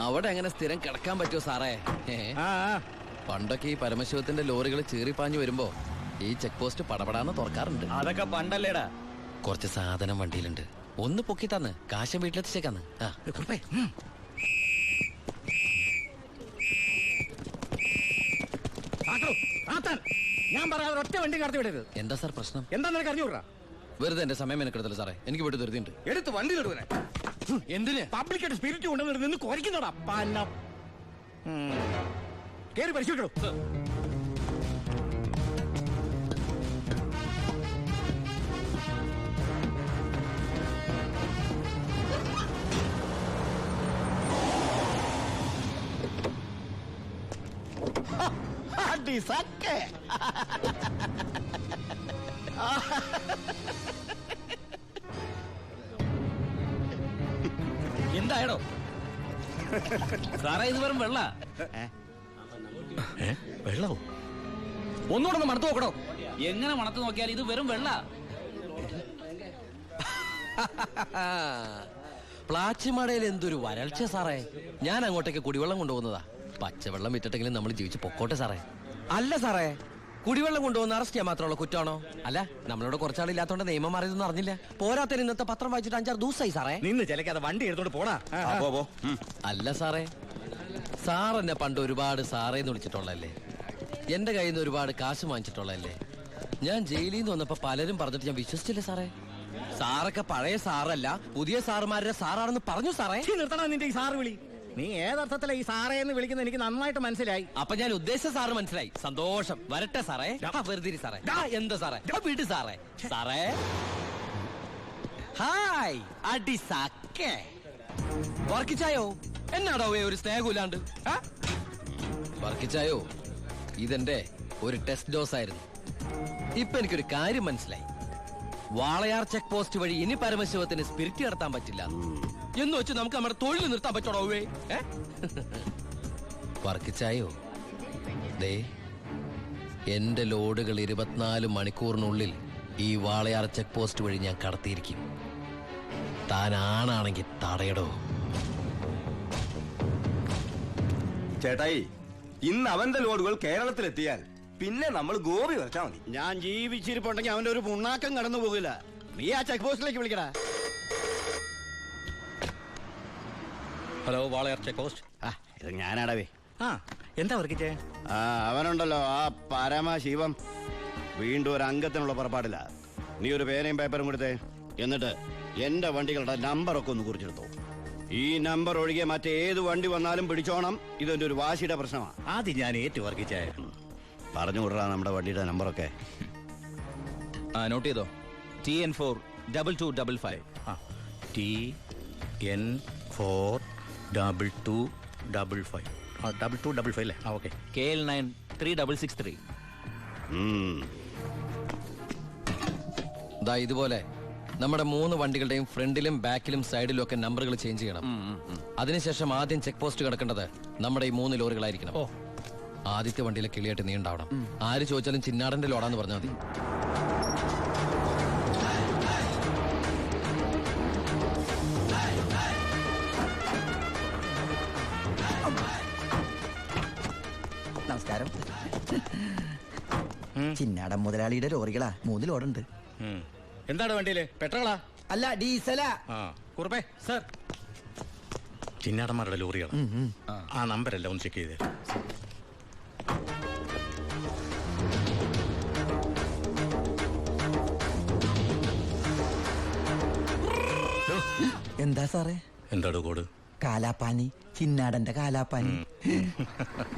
അവിടെ അങ്ങനെ സ്ഥിരം കിടക്കാൻ പറ്റുമോ സാറേ? പണ്ടൊക്കെ ഈ പരമശിവത്തിന്റെ ലോറികൾ ചീറിപ്പാഞ്ഞു വരുമ്പോ ഈ ചെക്ക് പോസ്റ്റ് പടപടാന്ന് തുറക്കാറുണ്ട്. അതൊക്കെ പണ്ടല്ലേടാ. കുറച്ച് സാധനം വണ്ടിയിലുണ്ട്, ഒന്ന് പൊക്കി തന്ന് കാശം വീട്ടിലെത്തിച്ചേക്കാന്ന്. ഞാൻ പറയാതെ ഒറ്റ വണ്ടി കടത്തി വിടരുത്. എന്താ സാർ പ്രശ്നം? എന്താ നിനക്ക് അറിഞ്ഞൂടാ? വെറുതെ എന്റെ സമയം മെനക്കെടുത്തല്ലോ സാറേ, എനിക്ക് വീട്ടിൽ ധൃതിയുണ്ട്. എടുത്ത് വണ്ടി തൊടുവനെ. എന്തിന്? പബ്ലിക്കായിട്ട് സ്പിരിറ്റ് കൊണ്ടുവന്നിട്ട് നിന്ന് കുറയ്ക്കുന്നോടാ. കേറി പരിശോധിക്കണോ? എന്തായടോ സാറേ, ഇത് വെറും വെള്ള. വെള്ളോ? ഒന്നുകൂടെ ഒന്ന് മണത്ത് നോക്കണോ? എങ്ങനെ മണത്ത് നോക്കിയാൽ ഇത് വെറും വെള്ള. പ്ലാച്ചിമടയിൽ എന്തൊരു വരൾച്ച സാറേ. ഞാൻ അങ്ങോട്ടേക്ക് കുടിവെള്ളം കൊണ്ടുപോകുന്നതാ. പച്ചവെള്ളം വിറ്റിട്ടെങ്കിലും നമ്മൾ ജീവിച്ച് പൊക്കോട്ടെ സാറേ. അല്ല സാറേ, കുടിവെള്ളം കൊണ്ടുപോകുന്ന അറസ്റ്റ് ചെയ്യാൻ മാത്രമുള്ള കുറ്റമാണോ? അല്ല, നമ്മളോട് കുറച്ചാളില്ലാത്തോണ്ട് നിയമം മാറിയതൊന്നും അറിഞ്ഞില്ല. പോരാത്തതിന് ഇന്നത്തെ പത്രം വായിച്ചിട്ട് 5-6 ദിവസമായി സാറേ. നിന്ന് ചിലക്കാതെ വണ്ടി എടുത്തോണ്ട് പോടാ. അല്ല സാറേ, സാർ എന്നെ പണ്ട് ഒരുപാട് സാറേന്ന് വിളിച്ചിട്ടുള്ളല്ലേ, എന്റെ കയ്യിൽ നിന്ന് ഒരുപാട് കാശ് വാങ്ങിച്ചിട്ടുള്ളല്ലേ. ഞാൻ ജയിലിൽ നിന്ന് വന്നപ്പോ പലരും പറഞ്ഞിട്ട് ഞാൻ വിശ്വസിച്ചില്ല സാറേ. സാറൊക്കെ പഴയ സാറല്ല, പുതിയ സാറുമാരുടെ സാറാണെന്ന് പറഞ്ഞു സാറേ. നിർത്തണം നിന്റെ ഈ സാറ് വിളി. നീ ഏതർത്ഥത്തിലാ ഈ സാറേ എന്ന് വിളിക്കുന്നത് എനിക്ക് നന്നായിട്ട് മനസ്സിലായി. അപ്പൊ ഞാൻ ഉദ്ദേശിച്ച സാറ് മനസ്സിലായി. സന്തോഷം. വരട്ടെ സാറേ. വെറുതെ സാറേ. എന്താ സാറേ? വീട് സാറേ. സാറേ ഹായ്. അടി സാക്കേ വർക്കിച്ചായോ? എന്നാടോ ഒരു സ്നേഹമില്ലാണ്ട്? വർക്കിച്ചായോ, ഇതെന്റെ ഒരു ടെസ്റ്റ് ഡോസ് ആയിരുന്നു. ഇപ്പൊ എനിക്കൊരു കാര്യം മനസ്സിലായി. വാളയാർ ചെക്ക് പോസ്റ്റ് വഴി ഇനി പരമശിവത്തിന് സ്പിരിറ്റ് നടത്താൻ പറ്റില്ല എന്ന് വെച്ച് നമുക്ക് നമ്മുടെ തൊഴിൽ നിർത്താൻ പറ്റണോ? വർക്കിച്ചായോ, ദേ എന്റെ ലോഡുകൾ 24 മണിക്കൂറിനുള്ളിൽ ഈ വാളയാർ ചെക്ക് പോസ്റ്റ് വഴി ഞാൻ കടത്തിയിരിക്കും. താൻ ആണാണെങ്കിൽ തടയടോ. ചേട്ടായി, ഇന്ന് അവന്റെ ലോഡുകൾ കേരളത്തിലെത്തിയാൽ പിന്നെ നമ്മൾ ഗോപി വരച്ചാ മതി. ഞാൻ ജീവിച്ചിരിപ്പുണ്ടെങ്കിൽ അവന്റെ ഒരു പുണ്ണാക്കം കടന്നു പോകില്ല. നീ ആ ചെക്ക് പോസ്റ്റിലേക്ക് വിളിക്കടാ. Hello, Walayar check post. ഇത് ഞാനാടവേ. എന്താ വർക്കിച്ചേ? അവനുണ്ടല്ലോ ആ പരമശിവം, വീണ്ടും ഒരു അംഗത്തിനുള്ള പുറപ്പാടില്ല. നീ ഒരു പേനയും പേപ്പറും കൊടുത്തേ. എന്നിട്ട് എന്റെ വണ്ടികളുടെ നമ്പറൊക്കെ ഒന്ന് കുറിച്ചെടുത്തോ. ഈ നമ്പർ ഒഴികെ മറ്റേത് വണ്ടി വന്നാലും പിടിച്ചോണം. ഇതെന്റെ ഒരു വാശിയുടെ പ്രശ്നമാണ്. ആദ്യം ഞാൻ ഏറ്റു വർക്കിച്ചേ. പറഞ്ഞു വിടറാ നമ്മുടെ വണ്ടിയുടെ നമ്പറൊക്കെ. നോട്ട് ചെയ്തോ. TN4 2255. TN4 2255. 2255 അല്ലേ? ഓക്കെ. KL9 3663. ഇതുപോലെ നമ്മുടെ 3 വണ്ടികളുടെയും ഫ്രണ്ടിലും ബാക്കിലും സൈഡിലും ഒക്കെ നമ്പറുകൾ ചേഞ്ച് ചെയ്യണം. അതിനുശേഷം ആദ്യം ചെക്ക് പോസ്റ്റ് കിടക്കേണ്ടത് നമ്മുടെ ഈ 3 ലോറികളായിരിക്കണം. ആദ്യത്തെ വണ്ടിയിലെ കിളിയായിട്ട് നീ ഉണ്ടാവണം. ആര് ചോദിച്ചാലും ചിന്നാടന്റെ ലോഡാന്ന് പറഞ്ഞാൽ മതി. നമസ്കാരം. ചിന്നാടൻ മുതലാളിയുടെ ലോറികളാ, 3 ലോഡുണ്ട്. എന്താണ് വണ്ടിയില്? പെട്രോളാ? അല്ല, ഡീസലാ. കുറുപ്പേ സർ, ചിന്നാടന്മാരുടെ ലോറികളാ. ആ നമ്പരല്ല ഒന്ന് ചെക്ക് ചെയ്തേ. എന്താ സാറേ? എന്താടോ കോഡ്? കാലാപ്പാനി, ചിന്നാടന്റെ കാലാപ്പാനി.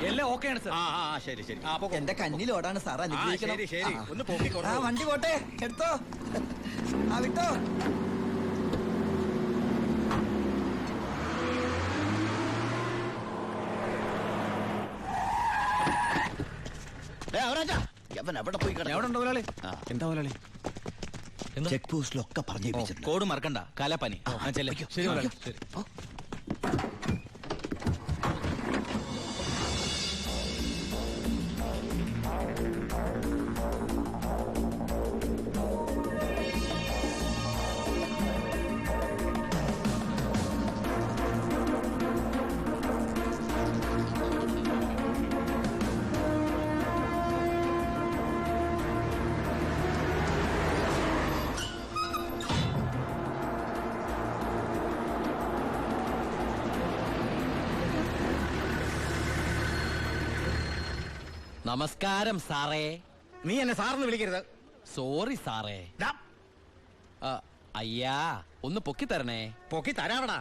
എല്ലാം ഓക്കെയാണ് സർ. ശരി ശരി. എന്റെ കന്നി ലോഡാണ് സാർ, അനുഗ്രഹിക്കണം. ഒന്ന് പോക്കിക്കോ. വണ്ടി പോട്ടെ, എടുത്തോ. വിട്ടോ. എവിടെ പോയി? എവിടെ ഉണ്ടോ മുതലാളി? എന്താ മുതലാളി? ചെക്ക് പോസ്റ്റിലൊക്കെ പറഞ്ഞു. കോഡ് മറക്കണ്ട. കാലാപ്പാനി. ശരി മുതലാളി, ശരി. നമസ്കാരം സാറേ. നീ എന്നെ സാറിന് വിളിക്കരുത്. സോറി സാറേ. അയ്യാ ഒന്ന് പൊക്കി തരണേ. പൊക്കി തരാവടാ.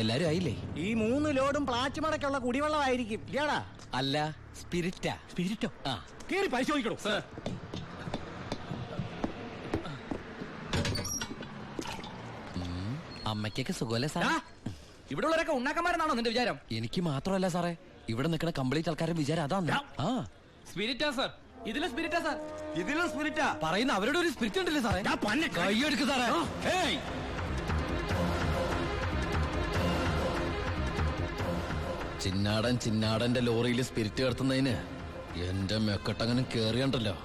എല്ലാരും ആയില്ലേ? ഈ 3 ലോഡും പ്ലാച്ചുമടക്കുള്ള കുടിവെള്ളമായിരിക്കും ഇയാടാ. അല്ല, സ്പിരിറ്റാ. സ്പിരിറ്റോ? ആ, കേറി പരിശോധിക്കണോ? അമ്മയ്ക്കൊക്കെ സുഖമല്ലേ സാറേ? ഇവിടെ ഉള്ളവരൊക്കെ ഉണ്ണാക്കന്മാരെന്നാണോ നിന്റെ വിചാരം? എനിക്ക് മാത്രമല്ല സാറേ, ഇവിടെ നിൽക്കുന്ന കംപ്ലീറ്റ് ആൾക്കാരുടെ വിചാരം അതാണ്. ആ, സ്പിരിറ്റാ സാർ, ഇതിലും സ്പിരിറ്റാ സാർ. ഇതിലും സ്പിരിറ്റാ പറയുന്ന അവരുടെ ഒരു സ്പിരിറ്റ് ഉണ്ടല്ലേ സാറേ? കൈയെടുക്ക് സാറേ. ഏയ്, ചിന്നാടന്റെ ലോറിയിൽ സ്പിരിറ്റ് കടത്തുന്നതിന് എന്റെ മെക്കട്ടങ്ങനെ കേറിയണ്ടല്ലോ.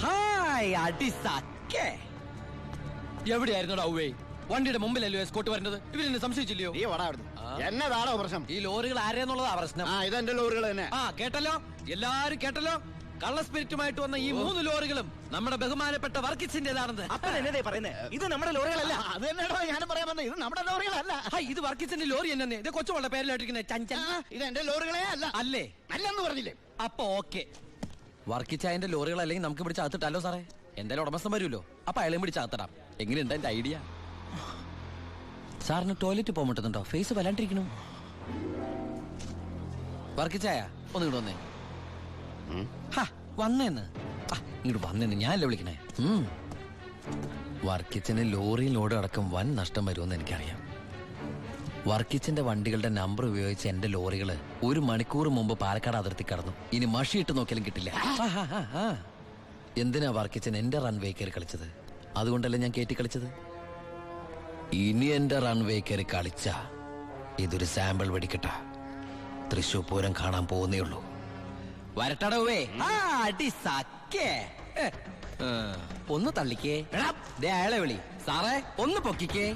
ഹായ് അടി സക്കേ. എവിടെയായിരുന്നു ഔവേ? വണ്ടിയുടെ മുമ്പിലല്ലോ എസ്കോട്ട് വരുന്നത്. ഇവരെന്നെ സംശയിച്ചില്ലയോ? നീ വടാ അവിടുന്ന്. എന്നതാണോ പ്രശ്നം? ഈ ലോറികൾ ആരെന്നുള്ളതാ പ്രശ്നം. ഇതെന്റെ ലോറികൾ തന്നെ. കേട്ടല്ലോ, എല്ലാരും കേട്ടല്ലോ. കള്ള സ്പിരിറ്റുമായിട്ട് വന്ന ഈ 3 ലോറികളും നമ്മുടെ ബഹുമാനപ്പെട്ട വർക്കിച്ചിന്റേതാണെന്ന്. അപ്പൊ എന്നതേ പറയുന്നേ? ഇത് നമ്മുടെ ലോറികളല്ല. അത് തന്നെയാണോ ഞാനും പറയാൻ വന്നത്. ഇത് നമ്മുടെ ലോറികളല്ല. ഇത് വർക്കിച്ചിന്റെ ലോറി തന്നെ. ഇത് കൊച്ചുവളുടെ പേരിലായിട്ടിരിക്കുന്നത് ചഞ്ചൽ. ഇത് എന്റെ ലോറികളെ അല്ല. അല്ലേ? അല്ലെന്ന് പറഞ്ഞില്ലേ? അപ്പൊ ഓക്കെ. വർക്കിച്ചായന്റെ ലോറികൾ അല്ലെങ്കിൽ നമുക്ക് പിടിച്ച് അകത്തിട്ടല്ലോ സാറേ. എന്തായാലും ഉടമസ്ഥൻ വരുമല്ലോ. അപ്പൊ അയാളെയും പിടിച്ച് അകത്തിടാം. എങ്ങനെയുണ്ട് എന്റെ ഐഡിയ? സാറിന് ടോയ്ലറ്റ് പോകാൻ പറ്റുന്നുണ്ടോ? ഫേസ് വല്ലാണ്ടിരിക്കണു. വർക്കിച്ചായ ഒന്ന് ഇങ്ങോട്ട് വന്നേ. വന്നേന്ന് ഇങ്ങോട്ട് വന്നേന്ന് ഞാനല്ലേ വിളിക്കണേ. വർക്കിച്ചന് ലോറി ലോഡ് അടക്കം വൻ നഷ്ടം വരുമെന്ന് എനിക്കറിയാം. വർക്കിച്ചന്റെ വണ്ടികളുടെ നമ്പർ ഉപയോഗിച്ച് എന്റെ ലോറികള് 1 മണിക്കൂർ മുമ്പ് പാലക്കാട് അതിർത്തി കടന്നു. ഇനി മഷിയിട്ട് നോക്കിയാലും കിട്ടില്ല. എന്തിനാ വർക്കിച്ചൻ എന്റെ റൺവേ കയറി കളിച്ചത്? അതുകൊണ്ടല്ലേ ഞാൻ കയറ്റി കളിച്ചത്. ഇനി എന്റെ റൺവേ കയറി കളിച്ച ഇതൊരു സാമ്പിൾ വെടിക്കട്ട. തൃശൂർ പൂരം കാണാൻ പോകുന്നേ ഉള്ളൂ. വരട്ടടവേ. അടി സക്കേ. ഒന്ന് തള്ളിക്കേ. ദേ അയാളെ വിളി. സാറേ ഒന്ന് പൊക്കിക്കേ.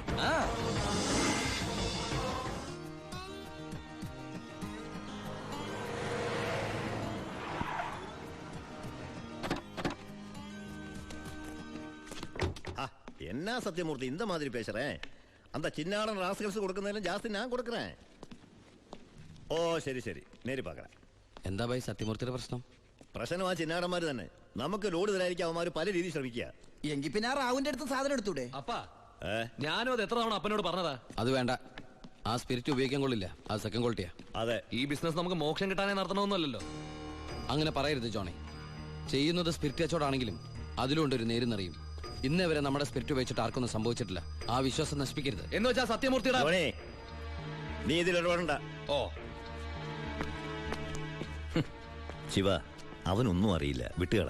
என்ன சத்தியமூர்த்தி இந்த மாதிரி பேசுறேன்? அந்த சின்னாடன் ராஸ்கல்ஸ் கொடுക്കുന്നതിലും ஜாஸ்தி நான் கொடுக்குறேன். ഓ ശരി ശരി, നേരി പാക്കറേൻ. എന്താ ഭായി സത്യമൂർത്തിയുടെ പ്രശ്നം? പ്രശ്നം ആ ചിന്നാടന്മാര് തന്നെ. നമുക്ക് ലോഡ് തരായിരിക്കും അവന്മാർ പല രീതിയിൽ ശ്രമിക്കുക. എങ്കിൽ പിന്നെ റാവുന്റെ അടുത്ത് സാധനം എടുത്തൂടെ? അപ്പാ, ഞാനും അത് എത്ര തവണ അപ്പനോട് പറഞ്ഞതാ. അത് വേണ്ട. ആ സ്പിരിറ്റ് ഉപയോഗിക്കാൻ കൊള്ളില്ല. അത് സെക്കൻഡ് ക്വാളിറ്റിയാ. അതെ, ഈ ബിസിനസ് നമുക്ക് മോക്ഷം കിട്ടാനേ നടത്തണമെന്നല്ലോ. അങ്ങനെ പറയരുത് ജോണി. ചെയ്യുന്നത് സ്പിരിറ്റ് കച്ചവടാണെങ്കിലും അതിലുണ്ട് ഒരു നേരുന്നറിയും. ഇന്നേ വരെ നമ്മുടെ സ്പിരിറ്റ് ഉപയോഗിച്ചിട്ട് ആർക്കൊന്നും സംഭവിച്ചിട്ടില്ല. ആ വിശ്വാസം നശിപ്പിക്കരുത്. എന്ന് വെച്ചാ സത്യമൂർത്തിയുടെ ധോണി, നീ ഇതിൽ ഇടപെടണ്ട. ഓ ശിവ, അവനൊന്നും അറിയില്ല, വിട്ടുകള.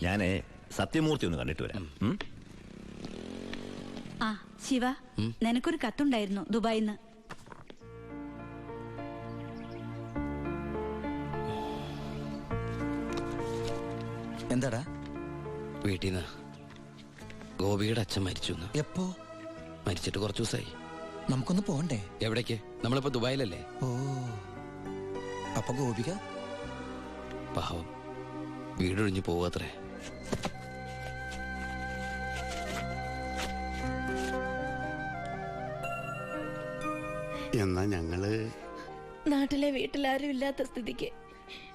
ഞാന് സത്യമൂർത്തി ഒന്ന് കണ്ടിട്ട് വരാം. ആ ശിവ, നിനക്കൊരു കത്തുണ്ടായിരുന്നു ദുബായിന്ന്. എന്താടാ? വീട്ടിന്ന് ഗോപിയുടെ അച്ഛൻ മരിച്ചു. എപ്പോ? മരിച്ചിട്ട് കുറച്ചു ദിവസമായി. നമുക്കൊന്ന് പോണ്ടേ? എവിടേക്ക്? നമ്മളിപ്പോ ദുബായിലല്ലേ. ഓ, അപ്പൊ ഗോപിക പാവം വീടൊഴിഞ്ഞു പോവാത്രേ. എന്നാ ഞങ്ങള് നാട്ടിലെ വീട്ടിലാരും ഇല്ലാത്ത സ്ഥിതിക്ക്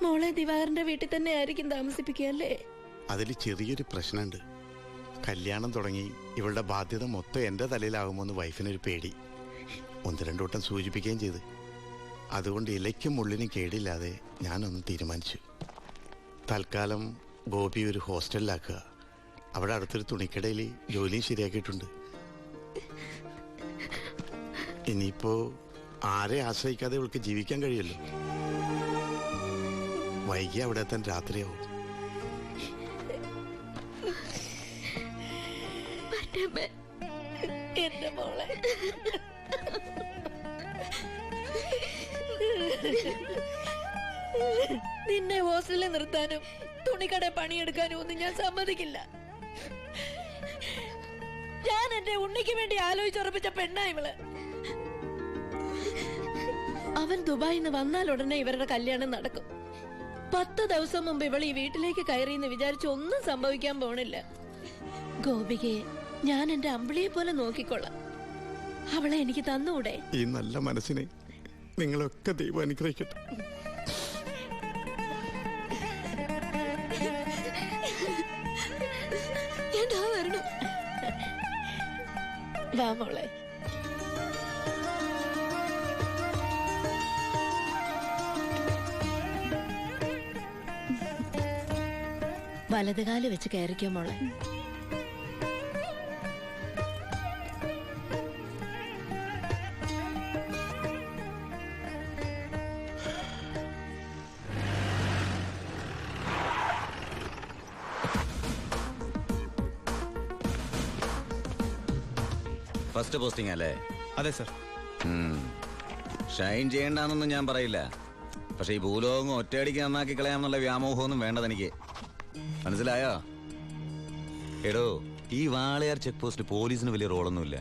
മോളെ ദിവാകരന്റെ വീട്ടിൽ തന്നെ ആയിരിക്കും താമസിപ്പിക്കുക അല്ലേ? അതിൽ ചെറിയൊരു പ്രശ്നമുണ്ട്. കല്യാണം തുടങ്ങി ഇവളുടെ ബാധ്യത മൊത്തം എൻ്റെ തലയിലാകുമോന്ന് വൈഫിനൊരു പേടി. 1-2 വട്ടം സൂചിപ്പിക്കുകയും ചെയ്ത്. അതുകൊണ്ട് ഇലയ്ക്കും മുള്ളിനും കേടില്ലാതെ ഞാനൊന്ന് തീരുമാനിച്ചു. തൽക്കാലം ഗോപി ഒരു ഹോസ്റ്റലിലാക്കുക. അവിടെ അടുത്തൊരു തുണിക്കടയിൽ ജോലിയും ശരിയാക്കിയിട്ടുണ്ട്. ഇനിയിപ്പോ ആരെ ആശ്രയിക്കാതെ ഇവൾക്ക് ജീവിക്കാൻ കഴിയല്ലോ. വൈകി അവിടെ എത്താൻ രാത്രിയാവും. എന്റെ മോളെ നിന്നെ ഹോസ്റ്റലിൽ നിർത്താനും തുണിക്കട പണിയെടുക്കാനും ഒന്നും ഞാൻ സമ്മതിക്കില്ല. ഞാൻ എന്റെ ഉണ്ണിക്ക് വേണ്ടി ആലോചിച്ചുറപ്പിച്ച പെണ്ണാ ഇവള്. അവൻ ദുബായിൽ നിന്ന് വന്നാൽ ഉടനെ ഇവരുടെ കല്യാണം നടക്കും. 10 ദിവസം മുമ്പ് ഇവൾ ഈ വീട്ടിലേക്ക് കയറിയെന്ന് വിചാരിച്ച് ഒന്നും സംഭവിക്കാൻ പോണില്ല. ഗോപികയെ ഞാൻ എന്റെ അമ്പിളിയെ പോലെ നോക്കിക്കൊള്ളാം. അവളെ എനിക്ക് തന്നൂടെ? ഈ നല്ല മനസ്സിനെ നിങ്ങളൊക്കെ ദൈവം അനുഗ്രഹിക്കട്ടെ. വാ മോളെ. വലതുകാല് വെച്ച് കയറിക്കോ മോളെ. ഫസ്റ്റ് പോസ്റ്റിംഗ് അല്ലേ? അതെ സർ. ഷൈൻ ചെയ്യണ്ടെന്നൊന്നും ഞാൻ പറയില്ല. പക്ഷെ ഈ ഭൂലോകം ഒറ്റയടിക്ക് നന്നാക്കി കളയാമെന്നുള്ള വ്യാമോഹമൊന്നും വേണ്ടതെനിക്ക്. മനസ്സിലായോ? എടോ, ഈ വാളയാർ ചെക്ക് പോസ്റ്റ് പോലീസിന് വലിയ റോളൊന്നുമില്ല.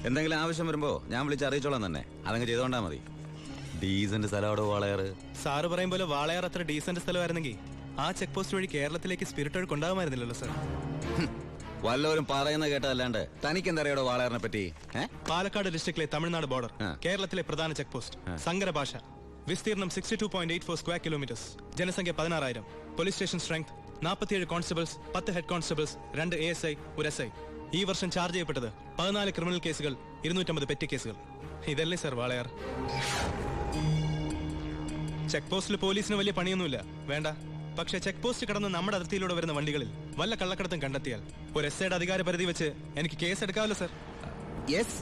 എന്തെങ്കിലും ആവശ്യം വരുമ്പോ ഞാൻ വിളിച്ച് അറിയിച്ചോളാം തന്നെ. അതങ്ങ് ചെയ്തോണ്ടാ മതി. ഡീസന്റ് സ്ഥലമാടോ വാളയാർ. സാറ് പറയും പോലെ വാളയാർ അത്ര ഡീസന്റ് സ്ഥലമായിരുന്നെങ്കിൽ ആ ചെക്ക് പോസ്റ്റ് വഴി കേരളത്തിലേക്ക് സ്പിരിറ്റ് ഒഴുക്ക് ഉണ്ടാകുമായിരുന്നില്ലല്ലോ സർ. വല്ലവരും പറയുന്ന കേട്ടതല്ലാണ്ട് തനിക്ക് എന്തറിയാടോ വാളയാറിനെ പറ്റി? പാലക്കാട് ഡിസ്ട്രിക്റ്റിലെ തമിഴ്നാട് ബോർഡർ, കേരളത്തിലെ പ്രധാന ചെക്ക് പോസ്റ്റ്, സങ്കര ഭാഷ, വിസ്തീർണം 62.84 സ്ക്വയർ കിലോമീറ്റേഴ്സ്, ജനസംഖ്യ 16,000, police station strength 47 constables, 10 head constables, 2 ASI, 1 SI. ഈ വർഷം ചാർജ് ചെയ്യപ്പെട്ടത് 14 ക്രിമിനൽ കേസുകൾ, 250 പെറ്റി കേസുകൾ. ഇതല്ലേ സർ വാളയാർ? ചെക്ക് പോസ്റ്റിൽ പോലീസിന് വലിയ പണിയൊന്നുമില്ല, വേണ്ട. പക്ഷെ ചെക്ക് പോസ്റ്റ് കടന്ന് നമ്മുടെ അതിർത്തിയിലൂടെ വരുന്ന വണ്ടികളിൽ വല്ല കള്ളക്കടത്തും കണ്ടെത്തിയാൽ ഒരു SIയുടെ അധികാര പരിധി വെച്ച് എനിക്ക് കേസ് എടുക്കാമല്ലോ sir. Yes.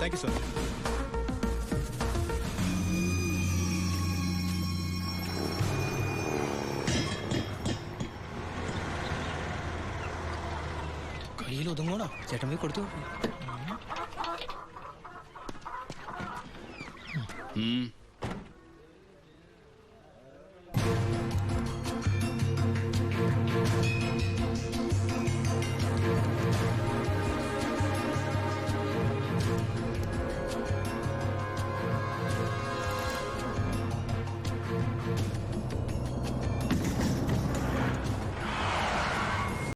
Thank you sir. കയ്യിൽ ഒതുങ്ങോടാ, ചേട്ടൻ പോയി കൊടുത്തു.